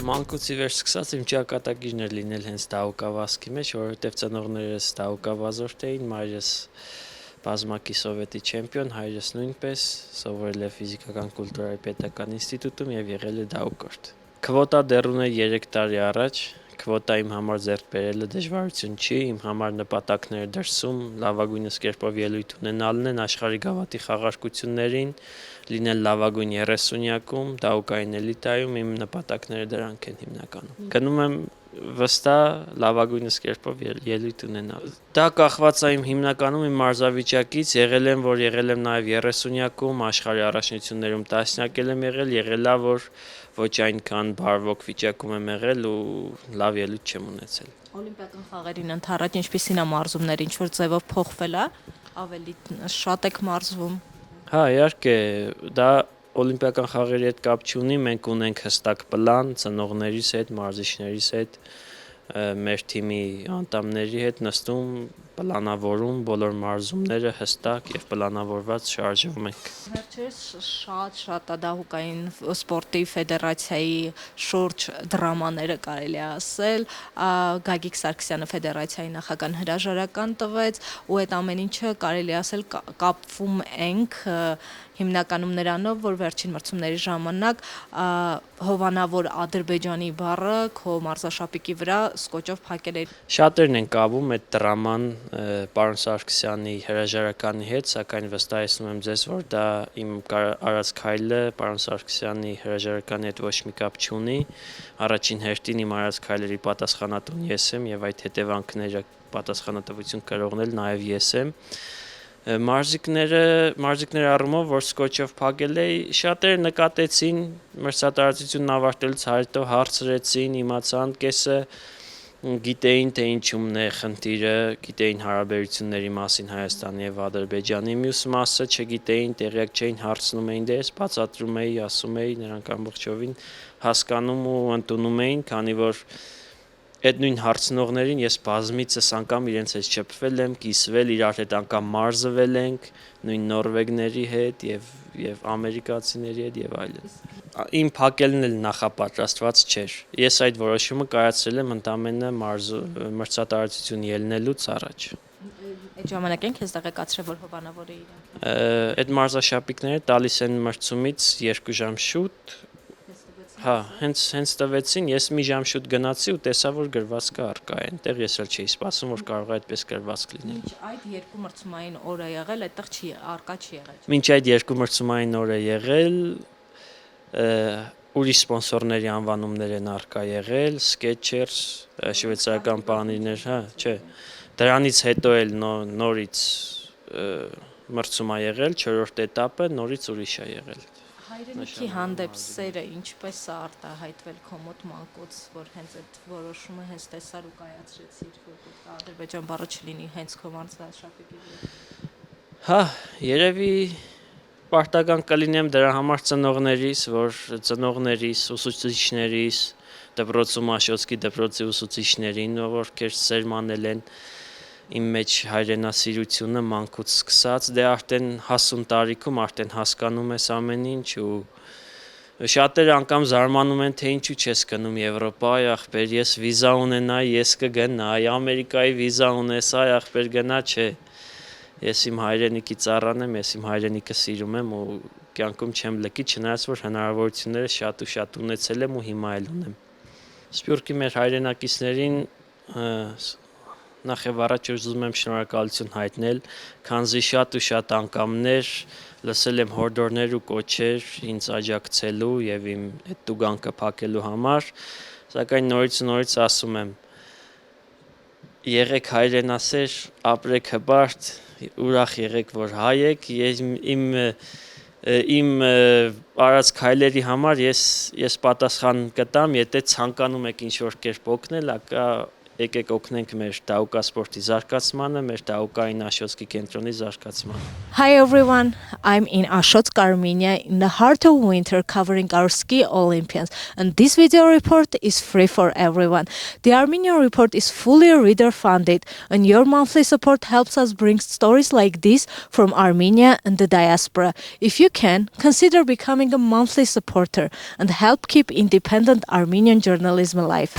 Մանկուցի վեր սկսած իմ ճակատագիրն էր լինել հենց դահուկավազքի մեջ, որովհետև ծնողներս դահուկավազորդ էին, մայրս բազմակի սովետի չեմպիոն, հայրս նույնպես, սովորել է ֆիզիկական կուլտուրայի պետական ինստիտուտում եւ եղել է դահուկորդ։ Քվոտա դեռ ունեի 3 տարի առաջ, քվոտա իմ համար ձեռք բերելը դժվարություն չի, իմ համար նպատակները դրսում լավագույնս կերպով ելույթ ունենալն են աշխարհի գավաթի խաղարկություններին, լինել լավագույն 30-յակում, դահուկային էլիտայում, իմ նպատակները դրանք են հիմնականում։ Գնում եմ վստահ լավագույնս կերպով ելույթ ունենալ։ Դա կախված է հիմնականում իմ մարզավիճակից, եղել եմ նաև 30-յակում, աշխարհի առաջնություններում տասնյակ եմ եղել, որ ոչ այնքան բարվոք վիճակում եմ եղել ու լավ ելույթ չեմ ունեցել։ Օլիմպիական խաղերին ընդառաջ ինչպիսին է մարզումները, ինչ որ ձևով փոխվել է, ավելի շատ եք մարզվում։ Հա, իհարկե, դա օլիմպիական խաղերի հետ կապ չունի, մենք ունենք հստակ պլան ծնողներիս հետ, մարզիչներիս հետ, մեր թիմի անդամների հետ նստում, պլանավորում բոլոր մարզումները հստակ եւ պլանավորված շարժվում ենք։ Վերջերս շատ դահուկային սպորտի ֆեդերացիայի շուրջ դրամաները կարելի է ասել, Գագիկ Սարգսյանը ֆեդերացիայի նախագահան հրաժարական տվեց ու այդ ամեն ինչը կարելի է ասել կապվում ենք հիմնականում նրանով, որ վերջին մրցումների ժամանակ հովանավոր Ադրբեջանի բառը քո մարզաշապիկի վրա սկոճով փակել էր։ Շատերն են կապում այդ դրաման պարոն Սարգսյանի հրաժարականի հետ, սակայն վստահեցնում եմ ձեզ, որ դա իմ արած քայլը պարոն Սարգսյանի հրաժարականի հետ ոչ մի կապ չունի։ Առաջին հերթին իմ արած քայլերի պատասխանատուն ես եմ եւ այդ հետևանքները պատասխանատվություն կրողն էլ նաեւ ես եմ։ Մարզիկների առումով, որ սկոչով փակել էի, շատերը նկատեցին մրցատարածությունն ավարտելուց հետո հարցրեցին, իմացան, կեսը գիտեին, թե ինչումն է խնդիրը, գիտեին հարաբերությունների մասին Հայաստանի եւ Ադրբեջանի, մյուս մասը չգիտեին, տեղյակ չէին, հարցնում էին, դե ես բացատրում էի, ասում էի, նրանք ամբողջովին հասկանում ու ընդունում էին, քանի որ այդ նույն հարցնողներին ես բազմիցս անգամ իրենց հետ շփվել եմ, կիսվել, իրար հետ անգամ մարզվել ենք, նույն նորվեգների հետ եւ ամերիկացիների հետ եւ այլն։ Իմ փակելն էլ նախապատրաստված չէր։ Ես այդ որոշումը կայացրել եմ ընդամենը մրցատարածություն ելնելուց առաջ։ Այդ ժամանակ ենք ես տեղեկացրել, որ հովանավոր է իրեն։ Այդ մարզաշապիկները տալիս են մրցումից 2 ժամ շուտ։ Հա, հենց տվեցին, ես մի ժամ շուտ գնացի ու տեսա, որ գրվածքը առկա է։ Այնտեղ ես էլ չէի սպասում, որ կարող է այդպես գրվածք լինել։ Մինչ այդ երկու մրցումային օր է եղել, այդտեղ առկա չի եղել։ Մինչ այդ երկու մրցումային օր է եղել, ուրիշ սպոնսորների անվանումներ են առկա եղել, Skechers, շվեյցարական պանիրներ, հա, չէ։ Դրանից հետո էլ նորից մրցում է եղել, 4-րդ էտապը նորից ուրիշ է եղել։ Հայրենիքի հանդեպ սերը ինչպես է արտահայտվել քո մոտ մանկուց, որ հենց այդ որոշումը հենց տեսար ու կայացրեցիր, որ Ադրբեջան բառը չլինի հենց քո մարզաշապիկի վրա։ Հա, երևի պարտական կլինեմ դրա համար ծնողներիս, ուսուցիչներիս, դպրոցում Աշոտսկի դպրոցի ուսուցիչներին, ովքեր սերմանել են իմ մեջ հայրենասիրությունը մանկուց սկսած, դե արդեն հասուն տարիքում արդեն հասկանում ես ամեն ինչ ու շատերը անգամ զարմանում են, թե ինչու չես գնում Եվրոպա, այ ախպեր, ես վիզա ունենայի, ես կգնայի, Ամերիկայի վիզա ունես, այ ախպեր գնա, չէ։ Ես իմ հայրենիքի ծառան եմ, ես իմ հայրենիքը սիրում եմ ու կյանքում չեմ լքի, չնայած որ հնարավորությունները շատ ու շատ ունեցել եմ ու հիմա էլ ունեմ։ Սփյուռքի մեր հայրենակիցներին նախ եւ առաջ ուզում եմ շնորհակալություն հայտնել, քանզի շատ ու շատ անգամներ լսել եմ հորդորներ ու կոչեր ինձ աջակցելու եւ իմ այդ տուգանքը փակելու համար, սակայն նորից ասում եմ, եղեք հայրենասեր, ապրեք հպարտ, ուրախ եղեք, որ հայ եք, իմ արած քայլերի համար ես պատասխան կտամ, եթե ցանկանում եք ինչ-որ կերպ օգնել, ակա եկեք օգնենք մեր տաուկա սպորտի զարգացմանը, մեր տաուկային աշոտքի կենտրոնի զարգացմանը։ Hi everyone, I'm in Ashotsk, Armenia in the heart of winter covering our ski Olympians, and this video report is free for everyone. The Armenian report is fully reader funded and your monthly support helps us bring stories like this from Armenia and the diaspora. If you can, consider becoming a monthly supporter and help keep independent Armenian journalism alive.